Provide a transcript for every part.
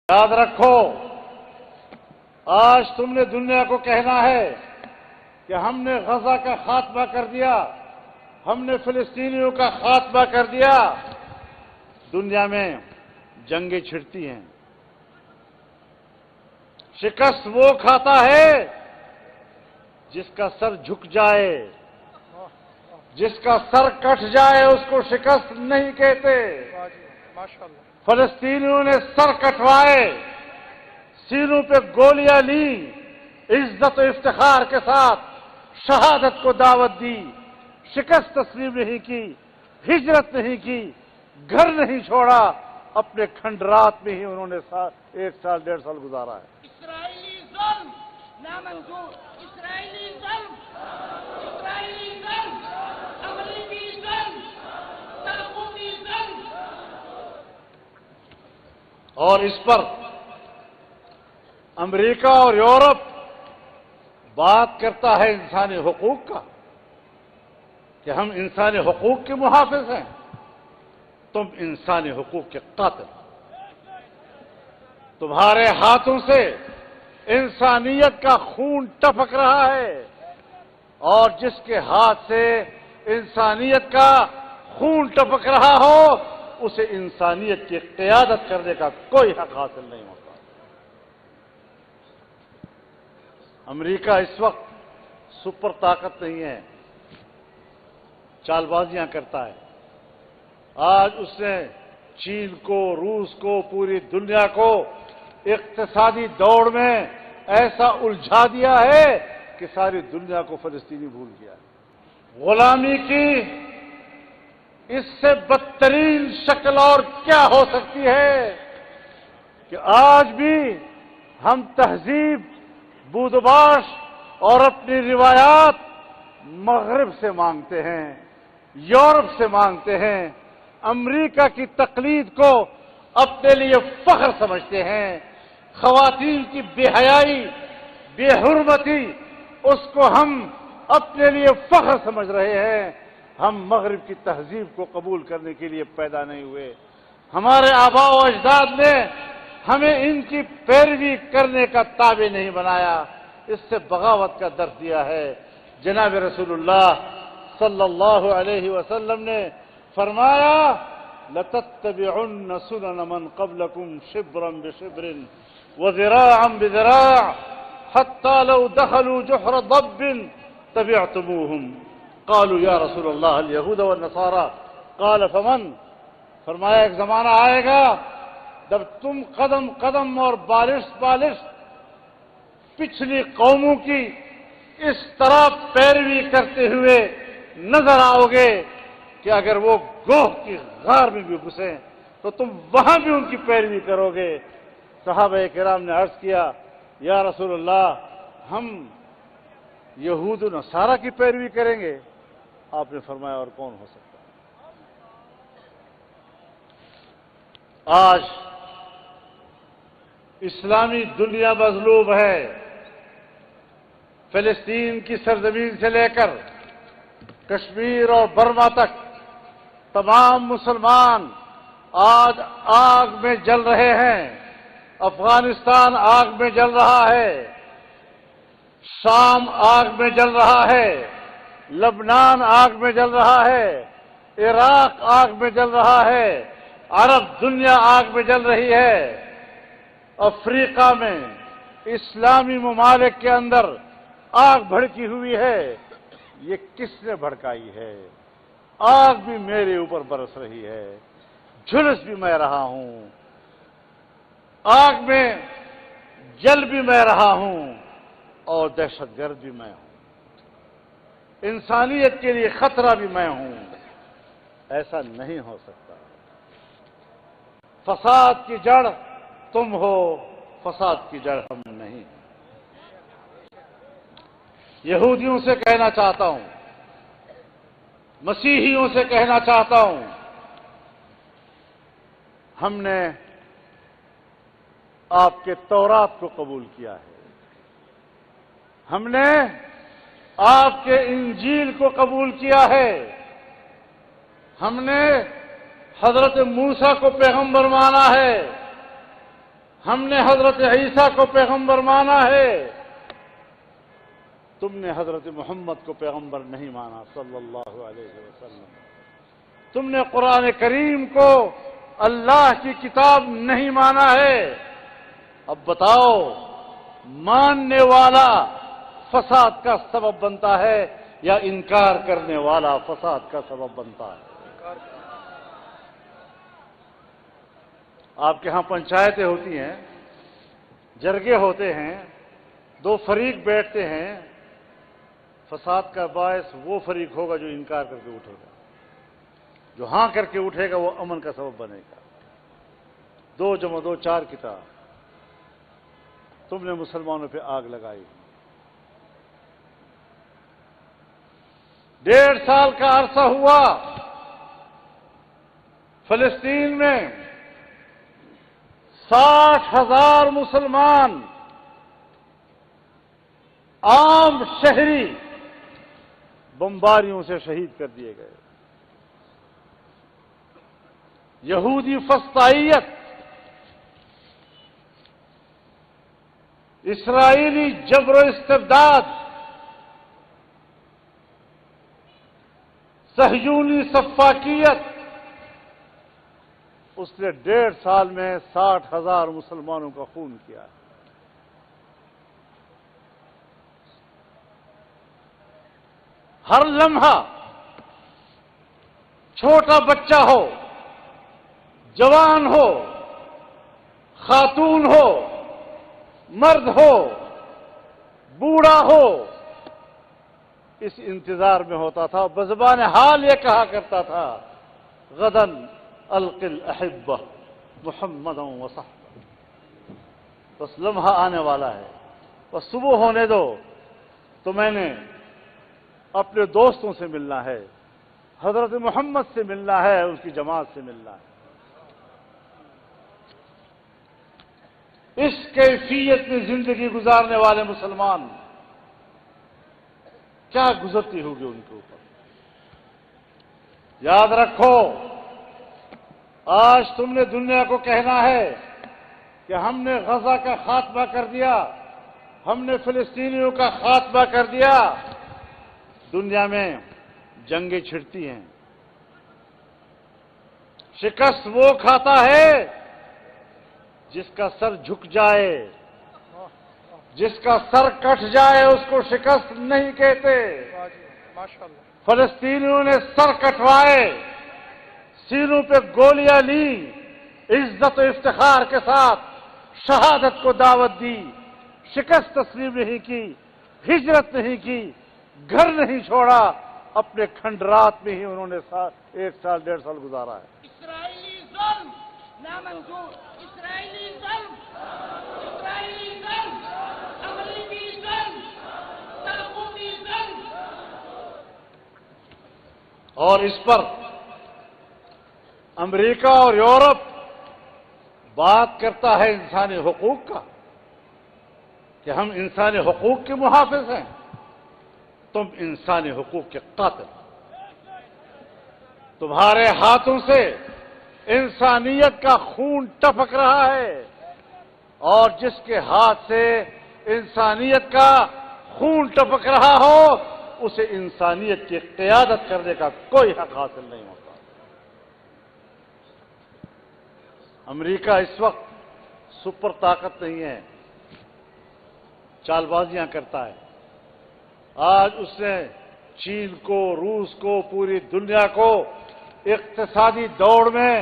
یاد رکھو، آج تم نے دنیا کو کہنا ہے کہ ہم نے غزہ کا خاتمہ کر دیا، ہم نے فلسطینیوں کا خاتمہ کر دیا۔ دنیا میں جنگیں چھڑتی ہیں، شکست وہ کھاتا ہے جس کا سر جھک جائے، جس کا سر کٹ جائے اس کو شکست نہیں کہتے۔ فلسطینیوں نے سر کٹوائے، سینوں پہ گولیاں لی، عزت و افتخار کے ساتھ شہادت کو دعوت دی، شکست تسلیم نہیں کی، ہجرت نہیں کی، گھر نہیں چھوڑا، اپنے کھنڈرات میں ہی انہوں نے 1 سال 1.5 سال گزارا ہے۔ اسرائیلی ظلم نامنظور، اسرائیلی ظلم، اسرائیلی ظلم، امریکی ظلم، تاغوتی ظلم۔ اور اس پر امریکہ اور یورپ بات کرتا ہے انسانی حقوق کا کہ ہم انسانی حقوق کے محافظ ہیں، تم انسانی حقوق کے قاتل۔ تمہارے ہاتھوں سے انسانیت کا خون ٹپک رہا ہے، اور جس کے ہاتھ سے انسانیت کا خون ٹپک رہا ہو اسے انسانیت کی قیادت کرنے کا کوئی حق حاصل نہیں ہوتا۔ امریکہ اس وقت سپر طاقت نہیں ہے، چال بازیاں کرتا ہے۔ آج اس نے چین کو، روس کو، پوری دنیا کو اقتصادی دوڑ میں ایسا الجھا دیا ہے کہ ساری دنیا کو فلسطینی بھول گیا ہے۔ غلامی کی اس سے بدترین شکل اور کیا ہو سکتی ہے کہ آج بھی ہم تہذیب، بودباش اور اپنی روایات مغرب سے مانگتے ہیں، یورپ سے مانگتے ہیں، امریکہ کی تقلید کو اپنے لیے فخر سمجھتے ہیں۔ خواتین کی بے حیائی، بے حرمتی، اس کو ہم اپنے لیے فخر سمجھ رہے ہیں۔ ہم مغرب کی تہذیب کو قبول کرنے کے لیے پیدا نہیں ہوئے۔ ہمارے آباء و اجداد نے ہمیں ان کی پیروی کرنے کا تابع نہیں بنایا، اس سے بغاوت کا درس دیا ہے۔ جناب رسول اللہ صلی اللہ علیہ وسلم نے فرمایا لَتَتَّبِعُنَّ سُنَنَ مَنْ قَبْلَكُمْ شِبْرًا بِشِبْرٍ وَذِرَاعًا بِذِرَاعٍ حَتَّى لَوْ دَخَلُوا جُحْرَ ضَبٍّ تَبِعْتُمُوهُمْ قالوا یا رسول اللہ الیہود والنصارى قال فمن؟ فرمایا ایک زمانہ آئے گا جب تم قدم قدم اور بالش بالش پچھلی قوموں کی اس طرح پیروی کرتے ہوئے نظر آؤ گے کہ اگر وہ گوہ کی غار میں بھی گھسیں تو تم وہاں بھی ان کی پیروی کرو گے۔ صحابہ کرام نے عرض کیا یا رسول اللہ ہم یہود و نصارہ کی پیروی کریں گے؟ آپ نے فرمایا اور کون ہو سکتا ہے؟ آج اسلامی دنیا مظلوم ہے۔ فلسطین کی سرزمین سے لے کر کشمیر اور برما تک تمام مسلمان آج آگ میں جل رہے ہیں۔ افغانستان آگ میں جل رہا ہے، شام آگ میں جل رہا ہے، لبنان آگ میں جل رہا ہے، عراق آگ میں جل رہا ہے، عرب دنیا آگ میں جل رہی ہے۔ افریقہ میں اسلامی ممالک کے اندر آگ بھڑکی ہوئی ہے۔ یہ کس نے بھڑکائی ہے؟ آگ بھی میرے اوپر برس رہی ہے، جھلس بھی میں رہا ہوں، آگ میں جل بھی میں رہا ہوں اور دہشت گرد بھی میں ہوں، انسانیت کے لیے خطرہ بھی میں ہوں۔ ایسا نہیں ہو سکتا۔ فساد کی جڑ تم ہو، فساد کی جڑ ہم نہیں۔ یہودیوں سے کہنا چاہتا ہوں، مسیحیوں سے کہنا چاہتا ہوں، ہم نے آپ کے تورات کو قبول کیا ہے، ہم نے آپ کے انجیل کو قبول کیا ہے، ہم نے حضرت موسیٰ کو پیغمبر مانا ہے، ہم نے حضرت عیسیٰ کو پیغمبر مانا ہے، تم نے حضرت محمد کو پیغمبر نہیں مانا صلی اللہ علیہ وسلم، تم نے قرآن کریم کو اللہ کی کتاب نہیں مانا ہے۔ اب بتاؤ، ماننے والا فساد کا سبب بنتا ہے یا انکار کرنے والا فساد کا سبب بنتا ہے؟ آپ کے ہاں پنچایتیں ہوتی ہیں، جرگے ہوتے ہیں، دو فریق بیٹھتے ہیں، فساد کا باعث وہ فریق ہوگا جو انکار کر کے اٹھے گا، جو ہاں کر کے اٹھے گا وہ امن کا سبب بنے گا۔ 2 + 2 = 4 کتاب، تم نے مسلمانوں پہ آگ لگائی۔ 1.5 سال کا عرصہ ہوا فلسطین میں 60,000 مسلمان عام شہری بمباریوں سے شہید کر دیے گئے۔ یہودی فسطائیت، اسرائیلی جبر و استبداد، صہیونی سفاکیت، اس نے 1.5 سال میں 60,000 مسلمانوں کا خون کیا۔ ہر لمحہ چھوٹا بچہ ہو، جوان ہو، خاتون ہو، مرد ہو، بوڑھا ہو، اس انتظار میں ہوتا تھا، بزبان حال یہ کہا کرتا تھا، غدن القی الاحبہ محمدا وصحبہ، بس لمحہ آنے والا ہے، بس صبح ہونے دو تو میں نے اپنے دوستوں سے ملنا ہے، حضرت محمد سے ملنا ہے، اس کی جماعت سے ملنا ہے۔ اس کیفیت میں زندگی گزارنے والے مسلمان کیا گزرتی ہوگی ان کے اوپر؟ یاد رکھو، آج تم نے دنیا کو کہنا ہے کہ ہم نے غزہ کا خاتمہ کر دیا، ہم نے فلسطینیوں کا خاتمہ کر دیا۔ دنیا میں جنگیں چھڑتی ہیں، شکست وہ کھاتا ہے جس کا سر جھک جائے، جس کا سر کٹ جائے اس کو شکست نہیں کہتے۔ فلسطینیوں نے سر کٹوائے، سینوں پہ گولیاں لی، عزت و افتخار کے ساتھ شہادت کو دعوت دی، شکست تسلیم نہیں کی، ہجرت نہیں کی، گھر نہیں چھوڑا، اپنے کھنڈرات میں ہی انہوں نے 1 سال 1.5 سال گزارا ہے۔ اسرائیلی ظلم نامنظور، اسرائیلی ظلم، اسرائیلی ظلم، امریکی ظلم، طاغوتی ظلم۔ اور اس پر امریکہ اور یورپ بات کرتا ہے انسانی حقوق کا، کہ ہم انسانی حقوق کے محافظ ہیں، تم انسانی حقوق کے قاتل، تمہارے ہاتھوں سے انسانیت کا خون ٹپک رہا ہے، اور جس کے ہاتھ سے انسانیت کا خون ٹپک رہا ہو اسے انسانیت کی قیادت کرنے کا کوئی حق حاصل نہیں ہوتا۔ امریکہ اس وقت سپر طاقت نہیں ہے، چال بازیاں کرتا ہے۔ آج اس نے چین کو، روس کو، پوری دنیا کو اقتصادی دوڑ میں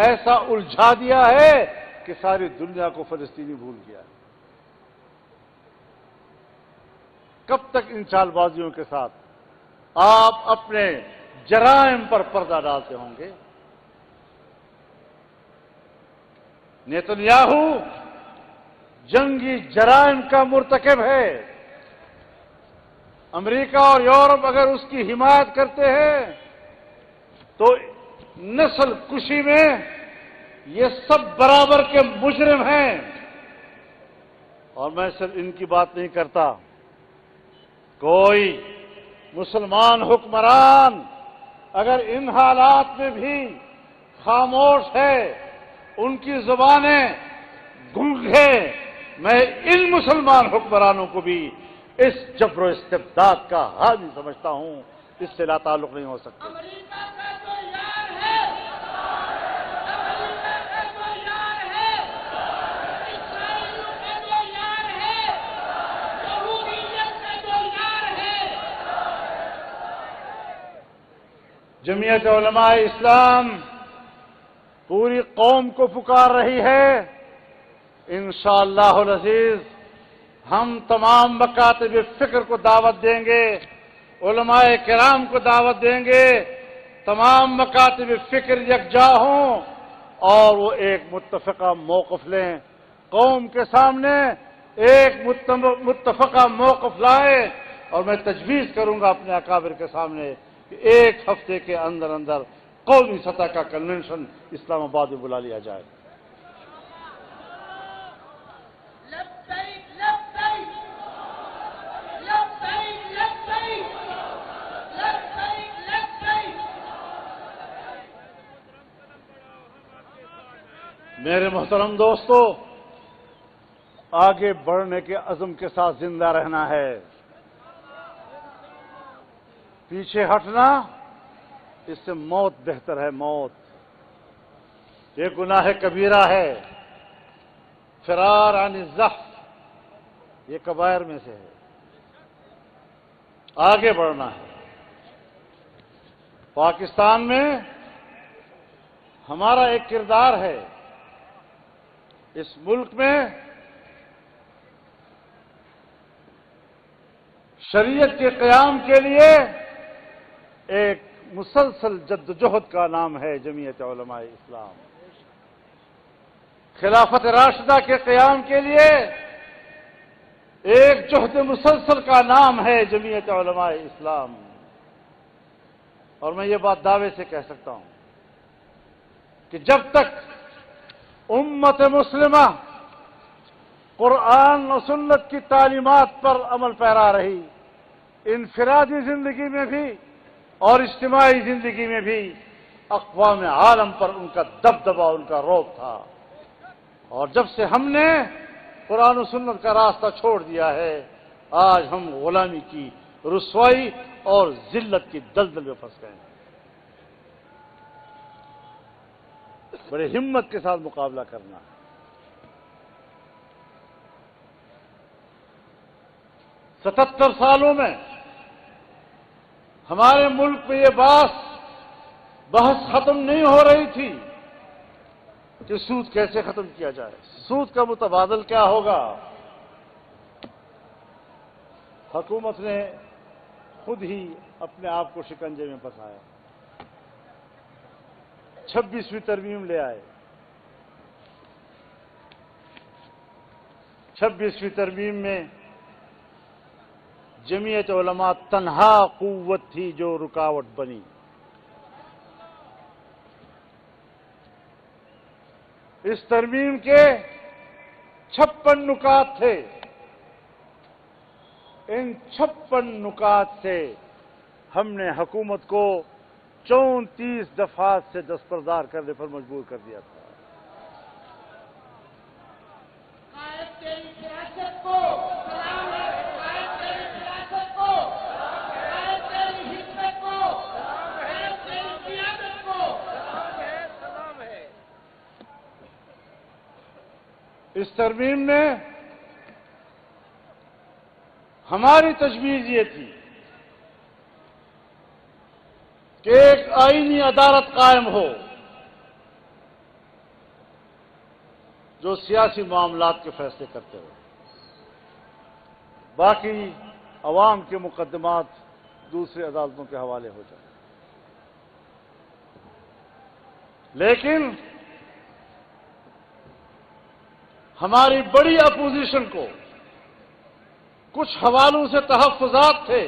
ایسا الجھا دیا ہے کہ ساری دنیا کو فلسطینی بھول گیا ہے۔ کب تک ان چال بازیوں کے ساتھ آپ اپنے جرائم پر پردہ ڈالتے ہوں گے؟ نیتنیاہو جنگی جرائم کا مرتکب ہے، امریکہ اور یورپ اگر اس کی حمایت کرتے ہیں تو نسل کشی میں یہ سب برابر کے مجرم ہیں۔ اور میں صرف ان کی بات نہیں کرتا، کوئی مسلمان حکمران اگر ان حالات میں بھی خاموش ہے، ان کی زبانیں گنگ ہیں، میں ان مسلمان حکمرانوں کو بھی اس جبر و استبداد کا حامی سمجھتا ہوں، اس سے لا تعلق نہیں ہو سکتا۔ امریکہ کا جو یار ہے، امریکہ کا جو یار ہے، اسرائیل کا جو یار ہے، یہودیت کا جو یار ہے، جمعیت علماء اسلام پوری قوم کو پکار رہی ہے، انشاءاللہ العزیز ہم تمام مکاتب فکر کو دعوت دیں گے، علماء کرام کو دعوت دیں گے، تمام مکاتب فکر یکجا ہوں اور وہ ایک متفقہ موقف لیں، قوم کے سامنے ایک متفقہ موقف لائیں، اور میں تجویز کروں گا اپنے اکابر کے سامنے کہ ایک ہفتے کے اندر اندر قومی سطح کا کنونشن اسلام آباد میں بلا لیا جائے۔ لبیک لبیک لبیک لبیک لبیک لبیک۔ میرے محترم دوستو، آگے بڑھنے کے عزم کے ساتھ زندہ رہنا ہے، پیچھے ہٹنا اس سے موت بہتر ہے، موت یہ گناہ کبیرہ ہے، فرار عن الزحف یہ کبائر میں سے ہے، آگے بڑھنا ہے۔ پاکستان میں ہمارا ایک کردار ہے، اس ملک میں شریعت کے قیام کے لیے ایک مسلسل جدوجہد کا نام ہے جمعیت علماء اسلام، خلافت راشدہ کے قیام کے لیے ایک جہد مسلسل کا نام ہے جمعیت علماء اسلام، اور میں یہ بات دعوے سے کہہ سکتا ہوں کہ جب تک امت مسلمہ قرآن و سنت کی تعلیمات پر عمل پیرا رہی، انفرادی زندگی میں بھی اور اجتماعی زندگی میں بھی اقوام عالم پر ان کا دبدبہ، ان کا رعب تھا، اور جب سے ہم نے قرآن و سنت کا راستہ چھوڑ دیا ہے، آج ہم غلامی کی رسوائی اور ذلت کی دلدل میں پھنس گئے ہیں۔ بڑے ہمت کے ساتھ مقابلہ کرنا ہے۔ 77 سالوں میں ہمارے ملک میں یہ بحث ختم نہیں ہو رہی تھی کہ سود کیسے ختم کیا جائے، سود کا متبادل کیا ہوگا۔ حکومت نے خود ہی اپنے آپ کو شکنجے میں پھنسایا، 26ویں ترمیم لے آئے، 26ویں ترمیم میں جمعیت علماء تنہا قوت تھی جو رکاوٹ بنی۔ اس ترمیم کے 56 نکات تھے، ان 56 نکات سے ہم نے حکومت کو 34 دفعات سے دستبردار کرنے پر مجبور کر دیا تھا۔ قائد تیری سیاست کو سلام ہے، قائد تیری سیاست کو، قائد تیری حکمت کو، قائد تیری قیادت کو سلام ہے۔ اس ترمیم میں ہماری تجویز یہ تھی کہ ایک آئینی عدالت قائم ہو جو سیاسی معاملات کے فیصلے کرتے ہو، باقی عوام کے مقدمات دوسری عدالتوں کے حوالے ہو جائیں۔ لیکن ہماری بڑی اپوزیشن کو کچھ حوالوں سے تحفظات تھے،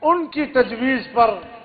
ان کی تجویز پر